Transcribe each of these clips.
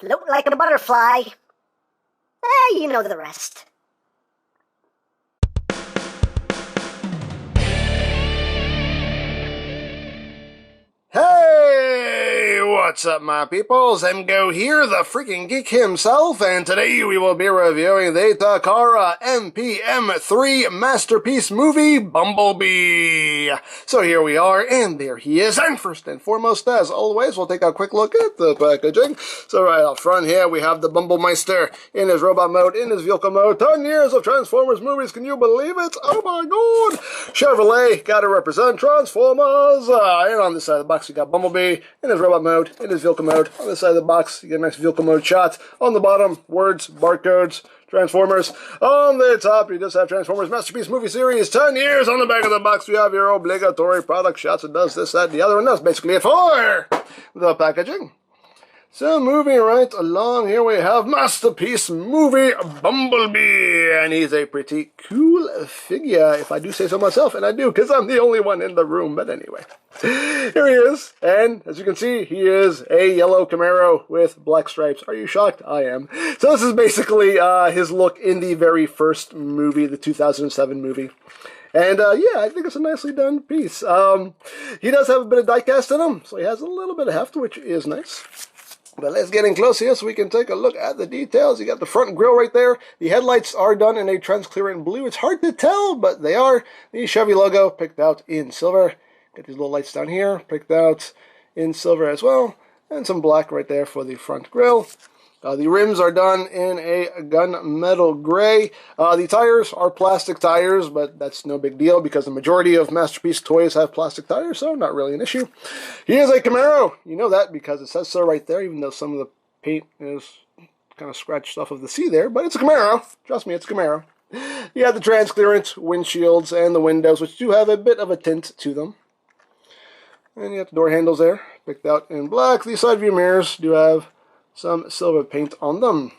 float like a butterfly. You know the rest. Hey, what's up, my peoples? MGO here, the freaking geek himself, and today we will be reviewing the Takara MPM3 masterpiece movie, Bumblebee. So here we are, and there he is, and first and foremost, as always, we'll take a quick look at the packaging. So right up front here, we have the Bumblemeister in his robot mode, in his vehicle mode. 10 years of Transformers movies, can you believe it? Oh my god! Chevrolet, gotta represent Transformers! And on this side of the box, you got Bumblebee in his robot mode, in his vehicle mode. On this side of the box, you get a nice vehicle mode shot. On the bottom, words, barcodes, Transformers. On the top, you just have Transformers Masterpiece Movie Series, 10 years. On the back of the box, we have your obligatory product shots. It does this, that, and the other, and that's basically it for the packaging. So moving right along, here we have Masterpiece Movie Bumblebee, and he's a pretty cool figure, if I do say so myself, and I do, because I'm the only one in the room, but anyway. Here he is, and as you can see, he is a yellow Camaro with black stripes. Are you shocked? I am. So this is basically his look in the very first movie, the 2007 movie. And, yeah, I think it's a nicely done piece. He does have a bit of diecast in him, so he has a little bit of heft, which is nice. But let's get in close here so we can take a look at the details. You got the front grille right there. The headlights are done in a transparent blue. It's hard to tell, but they are. The Chevy logo picked out in silver. Got these little lights down here picked out in silver as well. And some black right there for the front grille. The rims are done in a gunmetal gray. The tires are plastic tires, but that's no big deal because the majority of Masterpiece toys have plastic tires, so not really an issue. He is a Camaro. You know that because it says so right there, even though some of the paint is kind of scratched off of the C there, but it's a Camaro. Trust me, it's a Camaro. You have the trans-clearance windshields and the windows, which do have a bit of a tint to them. And you have the door handles there, picked out in black. The side view mirrors do have some silver paint on them.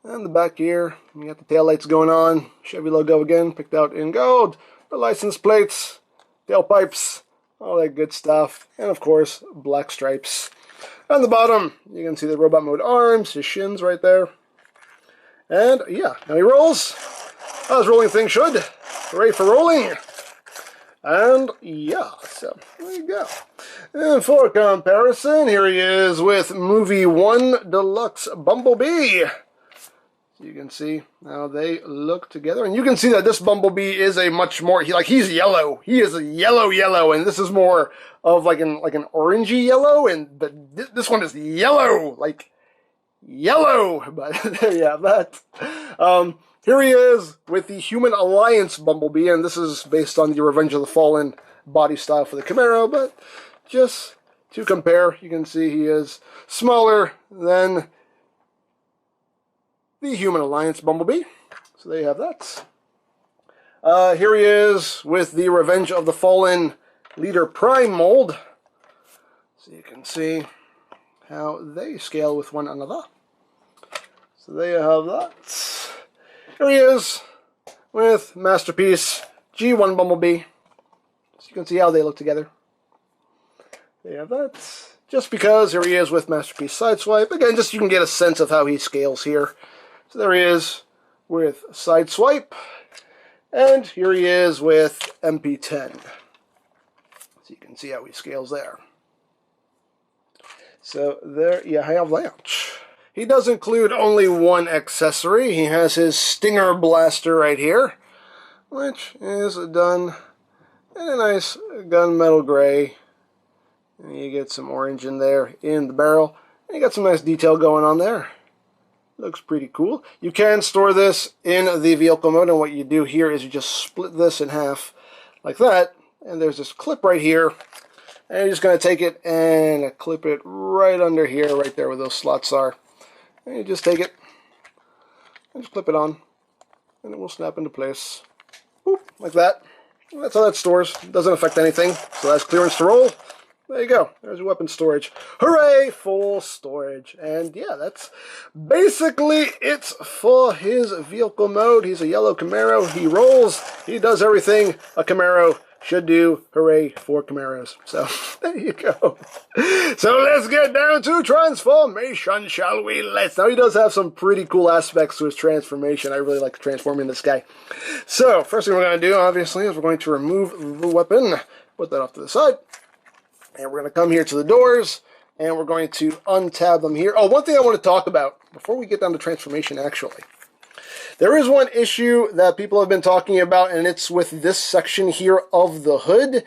And the back here, you got the taillights going on. Chevy logo again, picked out in gold. The license plates, tailpipes, all that good stuff. And of course, black stripes. On the bottom, you can see the robot mode arms, his shins right there. And yeah, now he rolls. As rolling things should. Hooray for rolling. And yeah, so there you go. And for comparison, here he is with Movie 1 Deluxe Bumblebee. So you can see how they look together. And you can see that this Bumblebee is a much more, he's yellow. He is a yellow, and this is more of like an orangey yellow, and this one is yellow, like yellow. But there you have that. Here he is with the Human Alliance Bumblebee, and this is based on the Revenge of the Fallen body style for the Camaro, but just to compare, you can see he is smaller than the Human Alliance Bumblebee. So there you have that. Here he is with the Revenge of the Fallen Leader Prime mold. So you can see how they scale with one another. So there you have that. Here he is with Masterpiece G1 Bumblebee. So you can see how they look together. There you have that. Just because here he is with Masterpiece Sideswipe. Again, just you can get a sense of how he scales here. So there he is with Sideswipe. And here he is with MP10. So you can see how he scales there. So there you have that. He does include only one accessory. He has his Stinger Blaster right here, which is done in a nice gunmetal gray. And you get some orange in there in the barrel. And you got some nice detail going on there. Looks pretty cool. You can store this in the vehicle mode, and what you do here is you just split this in half like that. And there's this clip right here. And you're just going to take it and clip it right under here, right there where those slots are. And you just take it and just clip it on, and it will snap into place. Boop, like that. And that's how that stores. It doesn't affect anything, so that's clearance to roll. There you go. There's your weapon storage. Hooray! Full storage. And yeah, that's basically it for his vehicle mode. He's a yellow Camaro. He rolls. He does everything a Camaro should do. Hooray for Camaros. So, there you go. So, let's get down to transformation, shall we? Now, he does have some pretty cool aspects to his transformation. I really like transforming this guy. So, first thing we're going to do, obviously, is we're going to remove the weapon. Put that off to the side. And we're going to come here to the doors. And we're going to untab them here. Oh, one thing I want to talk about before we get down to transformation, actually. There is one issue that people have been talking about, and it's with this section here of the hood.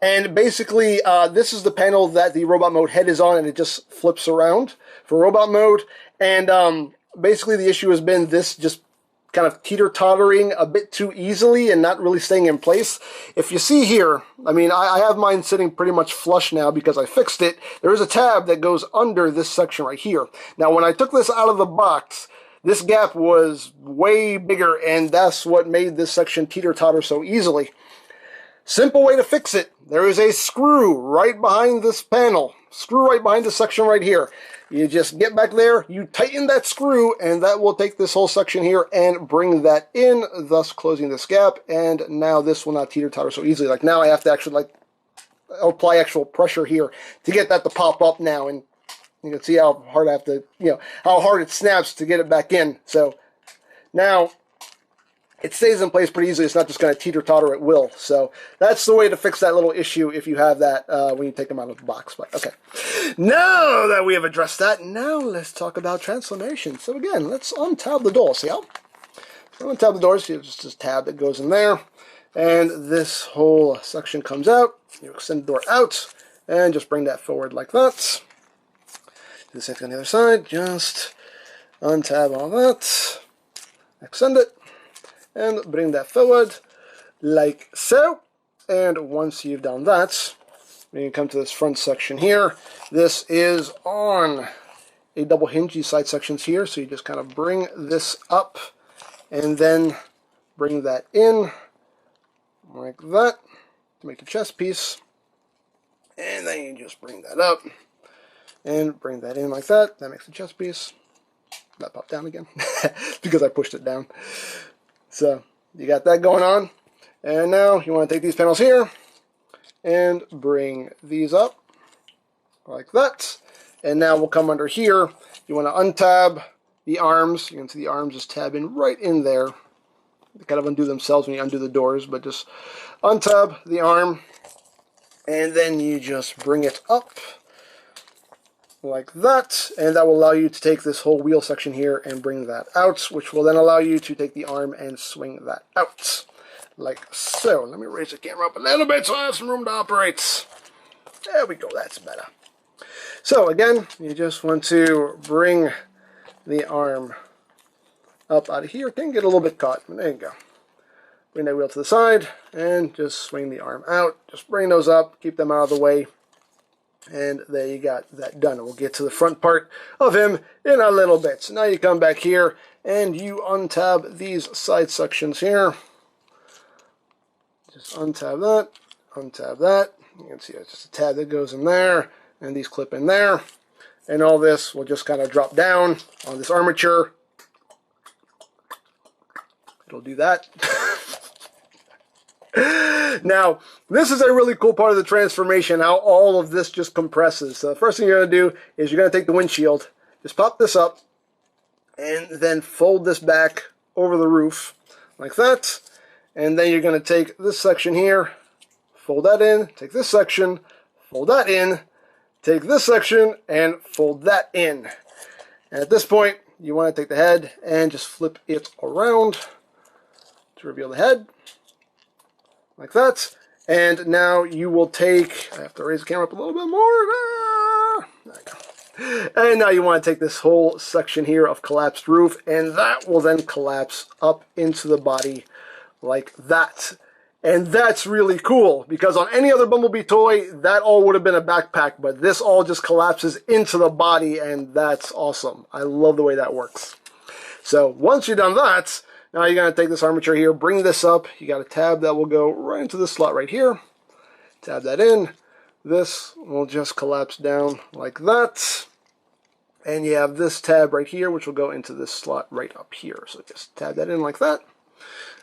And basically, this is the panel that the robot mode head is on, and it just flips around for robot mode. And basically, the issue has been this just kind of teeter-tottering a bit too easily and not really staying in place. If you see here, I mean, I have mine sitting pretty much flush now because I fixed it. There is a tab that goes under this section right here. Now, when I took this out of the box, this gap was way bigger, and that's what made this section teeter-totter so easily. Simple way to fix it. There is a screw right behind this panel. Screw right behind this section right here. You just get back there, you tighten that screw, and that will take this whole section here and bring that in, thus closing this gap, and now this will not teeter-totter so easily. Like now I have to actually like apply actual pressure here to get that to pop up now, and you can see how hard I have to, how hard it snaps to get it back in. So now it stays in place pretty easily. It's not just going to teeter-totter at will. So that's the way to fix that little issue if you have that when you take them out of the box. But okay, now that we have addressed that, now let's talk about transformation. So again, let's untab the door. See how? So untab the door. So you have just this tab that goes in there, and this whole section comes out. You extend the door out, and just bring that forward like that. Do the same thing on the other side. Just untab all that, extend it, and bring that forward like so. And once you've done that, you can come to this front section here. This is on a double hinge, these side sections here. So you just kind of bring this up and then bring that in like that to make a chest piece. And then you just bring that up and bring that in like that. That makes a chest piece. That popped down again because I pushed it down. So you got that going on. And now you want to take these panels here and bring these up like that. And now we'll come under here. You want to untab the arms. You can see the arms just tab in right in there. They kind of undo themselves when you undo the doors, but just untab the arm. And then you just bring it up like that, and that will allow you to take this whole wheel section here and bring that out, which will then allow you to take the arm and swing that out, like so. Let me raise the camera up a little bit so I have some room to operate. There we go, that's better. So again, you just want to bring the arm up out of here. Can get a little bit caught, but there you go. Bring that wheel to the side, and just swing the arm out. Just bring those up, keep them out of the way. And there you got that done. We'll get to the front part of him in a little bit. So now you come back here and you untab these side sections here. Just untab that, untab that. You can see it's just a tab that goes in there, and these clip in there. And all this will just kind of drop down on this armature. It'll do that. Now, this is a really cool part of the transformation, how all of this just compresses. So the first thing you're going to do is you're going to take the windshield, just pop this up, and then fold this back over the roof, like that. And then you're going to take this section here, fold that in, take this section, fold that in, take this section, and fold that in. And at this point, you want to take the head and just flip it around to reveal the head. Like that. And now you will take, I have to raise the camera up a little bit more. There we go. And now you want to take this whole section here of collapsed roof, and that will then collapse up into the body like that. And that's really cool, because on any other Bumblebee toy, that all would have been a backpack, but this all just collapses into the body, and that's awesome. I love the way that works. So once you've done that, now you're going to take this armature here, bring this up. You got a tab that will go right into this slot right here. Tab that in. This will just collapse down like that. And you have this tab right here, which will go into this slot right up here. So just tab that in like that.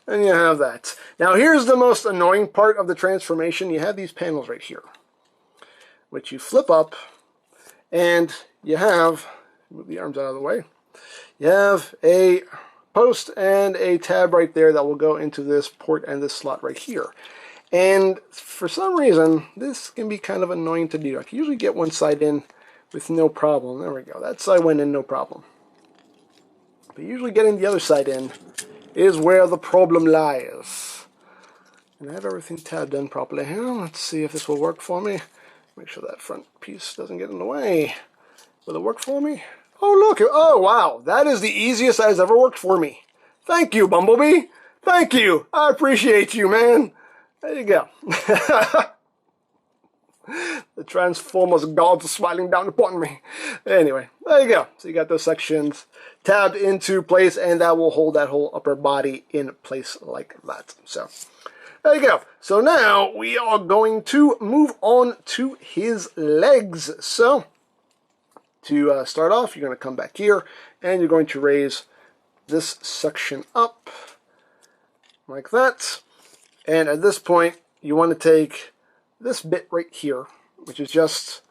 And you have that. Now here's the most annoying part of the transformation. You have these panels right here, which you flip up, and you have, move the arms out of the way, you have a post and a tab right there that will go into this port and this slot right here. And for some reason, this can be kind of annoying to do. I can usually get one side in with no problem. There we go. That side went in no problem. But usually getting the other side in is where the problem lies. And I have everything tabbed in properly here. Let's see if this will work for me. Make sure that front piece doesn't get in the way. Will it work for me? Oh, look. Oh, wow. That is the easiest that has ever worked for me. Thank you, Bumblebee. Thank you. I appreciate you, man. There you go. The Transformers gods are smiling down upon me. Anyway, there you go. So you got those sections tabbed into place, and that will hold that whole upper body in place like that. So there you go. So now we are going to move on to his legs. So to start off, you're going to come back here, and you're going to raise this section up like that. And at this point, you want to take this bit right here, which is just,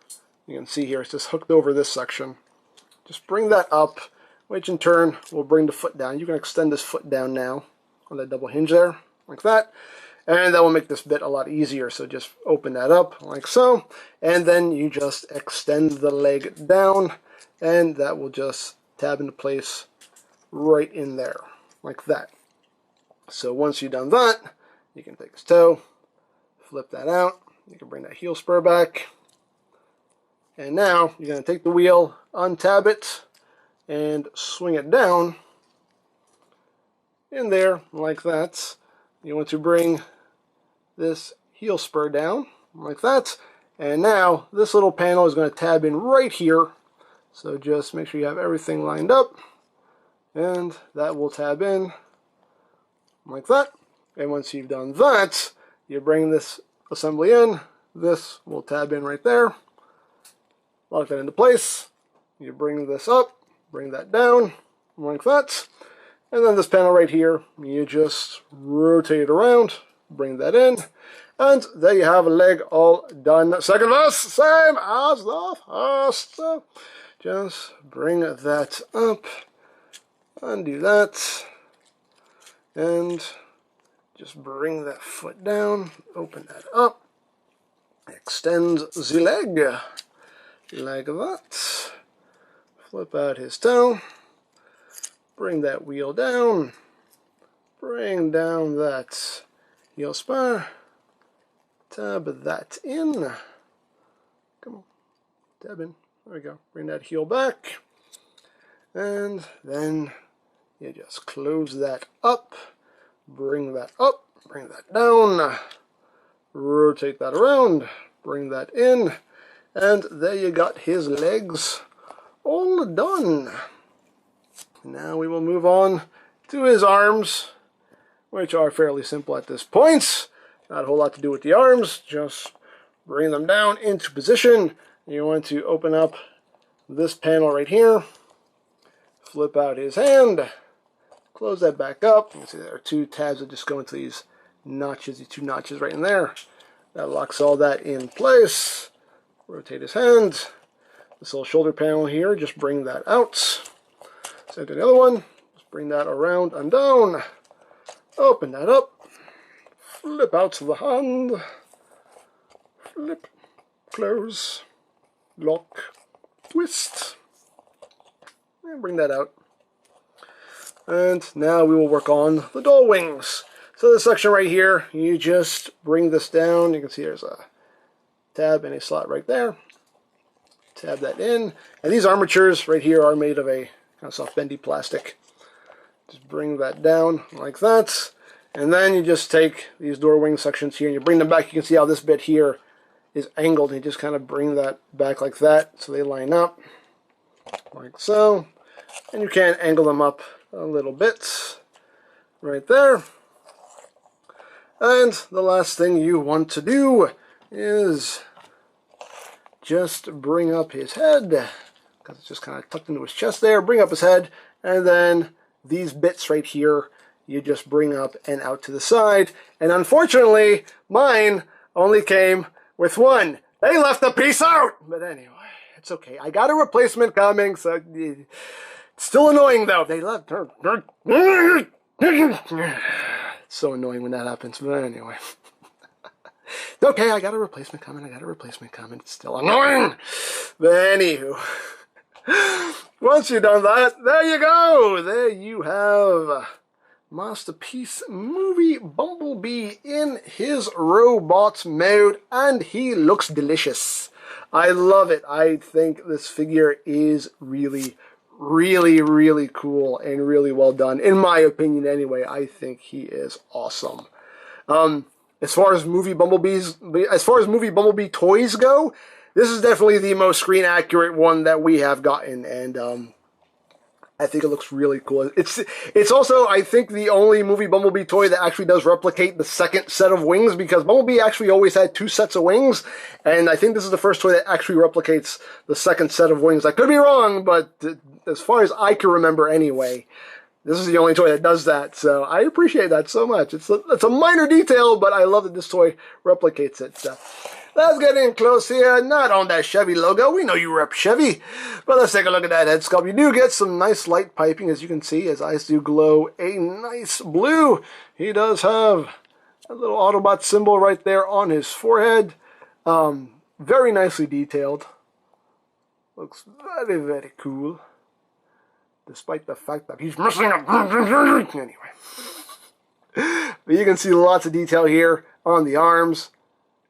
you can see here, it's just hooked over this section. Just bring that up, which in turn will bring the foot down. You can extend this foot down now on that double hinge there, like that. And that will make this bit a lot easier. So just open that up like so. And then you just extend the leg down, and that will just tab into place right in there, like that. So once you've done that, you can take this toe, flip that out. You can bring that heel spur back. And now you're going to take the wheel, untab it, and swing it down in there like that. You want to bring this heel spur down like that. And now this little panel is going to tab in right here. So just make sure you have everything lined up. And that will tab in like that. And once you've done that, you bring this assembly in. This will tab in right there. Lock that into place. You bring this up, bring that down like that. And then this panel right here, you just rotate it around, bring that in, and there you have a leg all done. Second verse, same as the first. So just bring that up, undo that, and just bring that foot down, open that up, extend the leg like that, flip out his toe, bring that wheel down, bring down that heel spur, tab that in, come on, tab in, there we go, bring that heel back, and then you just close that up, bring that up, bring that down, rotate that around, bring that in, and there you got his legs all done. Now we will move on to his arms, which are fairly simple at this point. Not a whole lot to do with the arms, just bring them down into position. You want to open up this panel right here, flip out his hand, close that back up. You can see there are two tabs that just go into these notches, these two notches right in there. That locks all that in place. Rotate his hand. This little shoulder panel here, just bring that out. Same to the other one. Just bring that around and down. Open that up. Flip out the hand. Flip. Close. Lock. Twist. And bring that out. And now we will work on the doll wings. So this section right here, you just bring this down. You can see there's a tab and a slot right there. Tab that in. And these armatures right here are made of a kind of soft bendy plastic. Just bring that down like that. And then you just take these door wing sections here and you bring them back. You can see how this bit here is angled. And you just kind of bring that back like that so they line up. Like so. And you can angle them up a little bit. Right there. And the last thing you want to do is just bring up his head, because it's just kind of tucked into his chest there. Bring up his head, and then these bits right here, you just bring up and out to the side. And unfortunately, mine only came with one. They left the piece out! But anyway, it's okay. I got a replacement coming, so it's still annoying though. They left her. It's so annoying when that happens, but anyway. Okay, I got a replacement coming. It's still annoying. But anywho, once you've done that, there you go. There you have Masterpiece Movie Bumblebee in his robot mode, and he looks delicious. I love it. I think this figure is really, really cool and really well done. In my opinion, anyway, I think he is awesome. As far as movie Bumblebee toys go, this is definitely the most screen accurate one that we have gotten, and I think it looks really cool. It's also, I think, the only movie Bumblebee toy that actually does replicate the second set of wings, because Bumblebee actually always had 2 sets of wings, and I think this is the first toy that actually replicates the second set of wings. I could be wrong, but as far as I can remember anyway, this is the only toy that does that, so I appreciate that so much. It's a minor detail, but I love that this toy replicates it. So let's get in close here. Not on that Chevy logo. We know you rep Chevy. But let's take a look at that head sculpt. You do get some nice light piping, as you can see. His eyes do glow a nice blue. He does have a little Autobot symbol right there on his forehead. Very nicely detailed. Looks very cool. Despite the fact that he's missing a... Anyway. But you can see lots of detail here on the arms.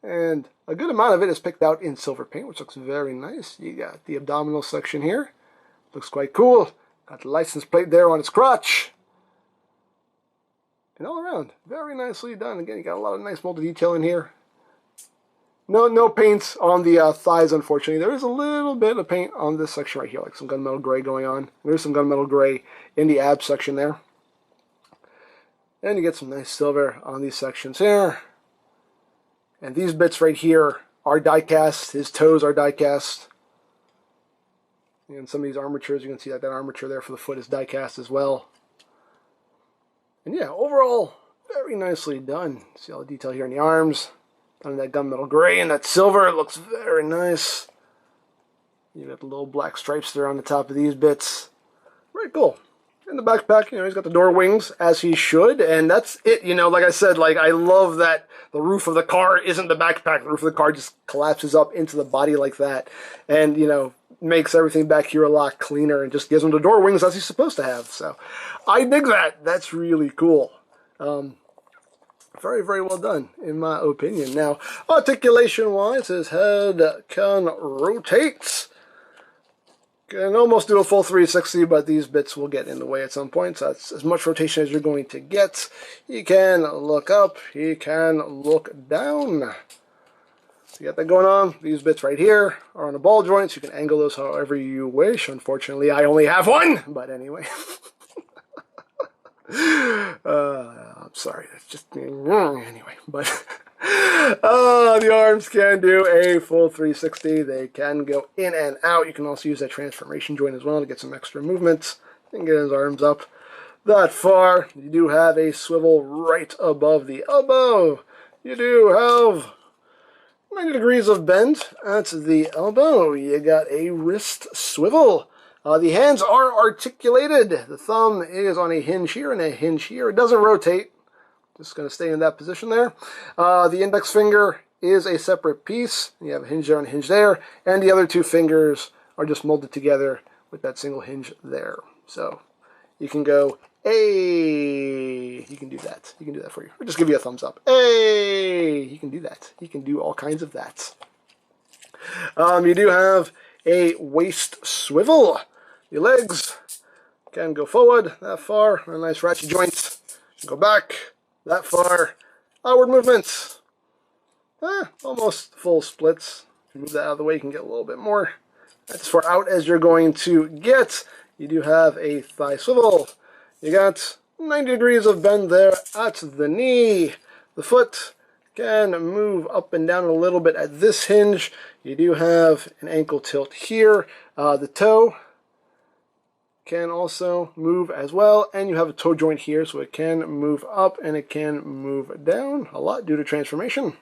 And a good amount of it is picked out in silver paint, which looks very nice. You got the abdominal section here. Looks quite cool. Got the license plate there on his crotch. And all around, very nicely done. Again, you got a lot of nice molded detail in here. No paint on the thighs, unfortunately. There is a little bit of paint on this section right here, like some gunmetal gray going on. There's some gunmetal gray in the ab section there. And you get some nice silver on these sections here. And these bits right here are die-cast. His toes are die-cast. And some of these armatures, you can see that armature there for the foot is die-cast as well. And yeah, overall, very nicely done. See all the detail here in the arms. On that gunmetal gray and that silver, it looks very nice. You got the little black stripes there on the top of these bits. Very cool. In the backpack, he's got the door wings, as he should, and that's it. Like I said, I love that the roof of the car isn't the backpack. The roof of the car just collapses up into the body like that, and, makes everything back here a lot cleaner and just gives him the door wings as he's supposed to have. So, I dig that. That's really cool. Very well done, in my opinion. Now, articulation-wise, his head can rotate. Can almost do a full 360, but these bits will get in the way at some point, so that's as much rotation as you're going to get. He can look up. He can look down. So you got that going on. These bits right here are on the ball joints. You can angle those however you wish. Unfortunately, I only have one, but anyway. I'm sorry, that's just anyway, but the arms can do a full 360. They can go in and out. You can also use that transformation joint as well to get some extra movement and get his arms up that far. You do have a swivel right above the elbow. You do have 90 degrees of bend at the elbow. You got a wrist swivel. The hands are articulated. The thumb is on a hinge here and a hinge here. It doesn't rotate. Just going to stay in that position there. The index finger is a separate piece. You have a hinge there and a hinge there. And the other 2 fingers are just molded together with that single hinge there. So you can go, hey, he can do that. He can do that for you. Or just give you a thumbs up. Hey, he can do that. He can do all kinds of that. You do have a waist swivel. Your legs can go forward that far, a nice ratchet joint. Go back that far. Outward movements. Almost full splits. If you move that out of the way, you can get a little bit more. That's as far out as you're going to get. You do have a thigh swivel. You got 90 degrees of bend there at the knee. The foot can move up and down a little bit at this hinge. You do have an ankle tilt here. The toe can also move as well, and you have a toe joint here, so it can move up and it can move down a lot due to transformation.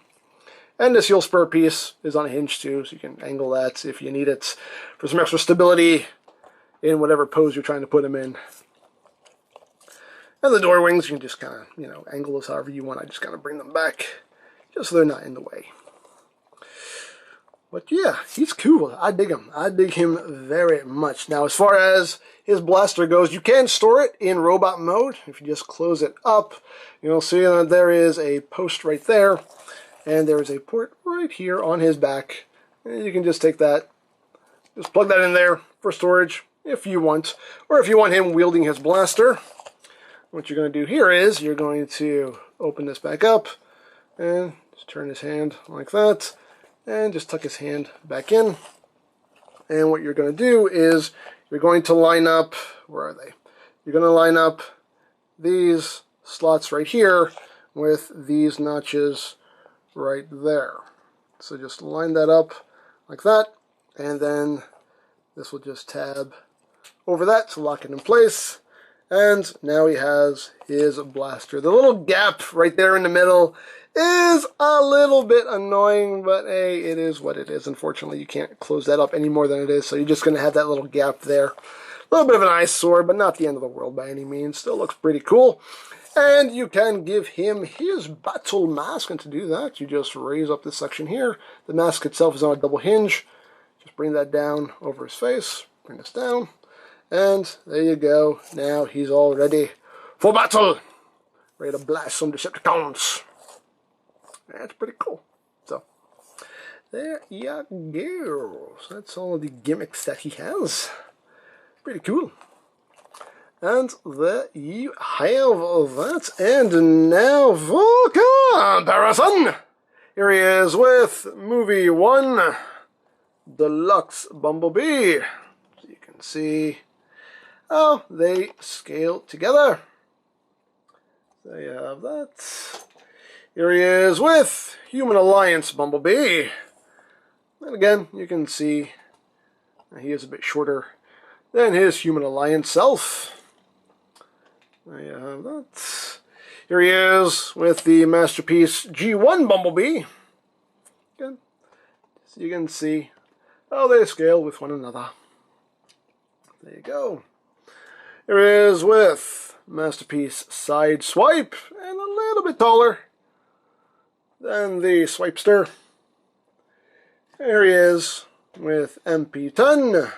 And this heel spur piece is on a hinge too, so you can angle that if you need it for some extra stability in whatever pose you're trying to put them in. And the door wings, you can just kind of, angle those however you want. I just kind of bring them back just so they're not in the way. But yeah, he's cool. I dig him. I dig him very much. Now, as far as his blaster goes, you can store it in robot mode. If you just close it up, you'll see that there is a post right there, and there is a port right here on his back. And you can just take that, just plug that in there for storage if you want, or if you want him wielding his blaster. What you're going to do here is you're going to open this back up and just turn his hand like that. And just tuck his hand back in. And what you're going to do is you're going to line up, where are they? You're going to line up these slots right here with these notches right there. So just line that up like that, and then this will just tab over that to lock it in place. And now he has his blaster. The little gap right there in the middle is a little bit annoying, but hey, it is what it is. Unfortunately, you can't close that up any more than it is, so you're just going to have that little gap there. A little bit of an eyesore, but not the end of the world by any means. Still looks pretty cool. And you can give him his battle mask, and to do that, you just raise up this section here. The mask itself is on a double hinge. Just bring that down over his face. Bring this down. And there you go. Now he's all ready for battle. Ready to blast some Decepticons. That's pretty cool. So, there you go. So that's all of the gimmicks that he has. Pretty cool. And there you have that. And now for comparison. Here he is with Movie 1, Deluxe Bumblebee. So you can see how they scale together. There you have that. Here he is with Human Alliance Bumblebee. And again, you can see he is a bit shorter than his Human Alliance self. There you have that. Here he is with the Masterpiece G1 Bumblebee. Again, so you can see how they scale with one another. There you go. Here he is with Masterpiece Side Swipe, and a little bit taller than the Swipester. Here he is with MP10.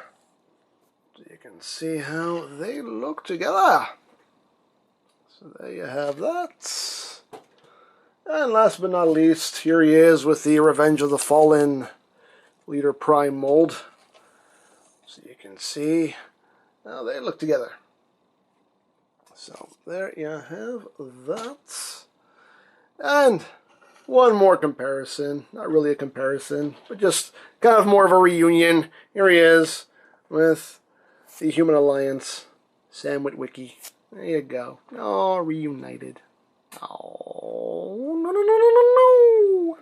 So you can see how they look together. So there you have that. And last but not least, here he is with the Revenge of the Fallen Leader Prime mold. So you can see how they look together. So there you have that. And one more comparison. Not really a comparison, but just kind of more of a reunion. Here he is with the Human Alliance, Sam Witwicky. There you go. Oh, reunited. Oh, no.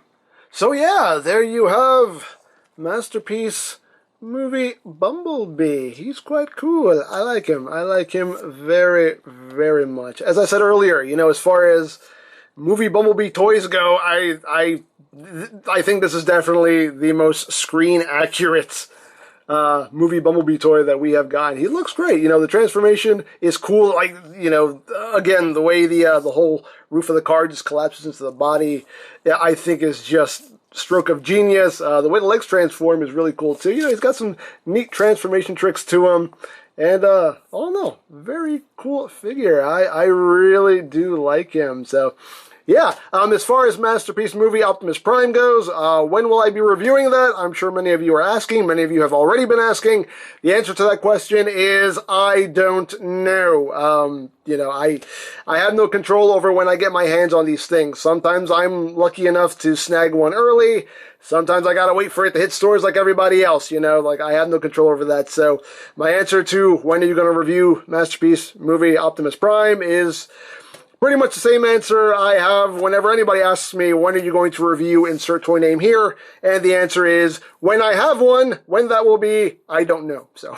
So yeah, there you have Masterpiece Movie Bumblebee. He's quite cool. I like him. I like him very, very much. As I said earlier, as far as movie Bumblebee toys go, I think this is definitely the most screen accurate movie Bumblebee toy that we have gotten. He looks great. The transformation is cool. Like, again, the way the whole roof of the car just collapses into the body, I think is just stroke of genius. The way the legs transform is really cool too. He's got some neat transformation tricks to him. And, all in all, very cool figure. I really do like him. So, yeah, as far as Masterpiece Movie Optimus Prime goes, when will I be reviewing that? I'm sure many of you are asking. Many of you have already been asking. The answer to that question is I don't know. I have no control over when I get my hands on these things. Sometimes I'm lucky enough to snag one early. Sometimes I gotta wait for it to hit stores like everybody else, like I have no control over that. So my answer to when are you gonna review Masterpiece Movie Optimus Prime is pretty much the same answer I have whenever anybody asks me, when are you going to review insert toy name here? And the answer is, when I have one. When that will be, I don't know. So,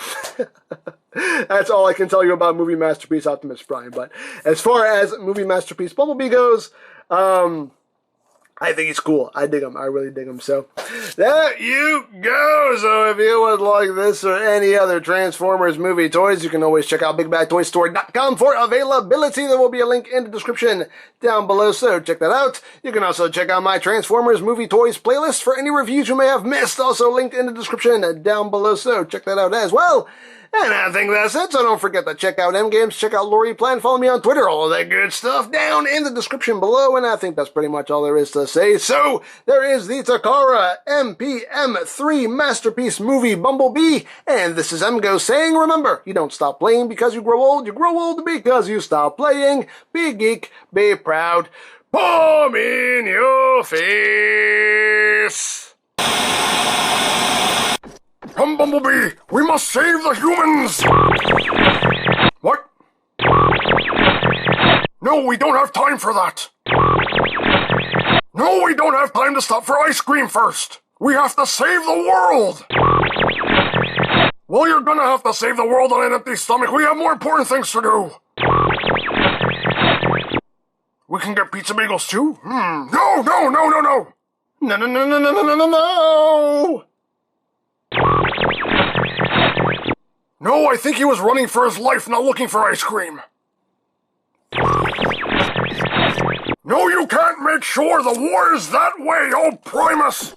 That's all I can tell you about movie masterpiece Optimus Prime. But as far as movie masterpiece Bumblebee goes, I think he's cool. I dig him. I really dig him. So, there you go. So, if you would like this or any other Transformers movie toys, you can always check out BigBadToyStore.com for availability. There will be a link in the description down below, so check that out. You can also check out my Transformers movie toys playlist for any reviews you may have missed. Also linked in the description down below, so check that out as well. And I think that's it, so don't forget to check out M-Games, check out Lori Plan, follow me on Twitter, all of that good stuff down in the description below, and I think that's pretty much all there is to say. So, there is the Takara MPM3 Masterpiece movie Bumblebee, and this is MGO saying, remember, you don't stop playing because you grow old because you stop playing. Be geek, be proud, palm in your face. Come, Bumblebee! We must save the humans! What? No, we don't have time for that! No, we don't have time to stop for ice cream first! We have to save the world! Well, you're gonna have to save the world on an empty stomach. We have more important things to do! We can get pizza bagels too? No, no, no, no, no! No, no, no, no, no, no, no, no, no! No, I think he was running for his life, not looking for ice cream. No, you can't make sure the war is that way, oh Primus!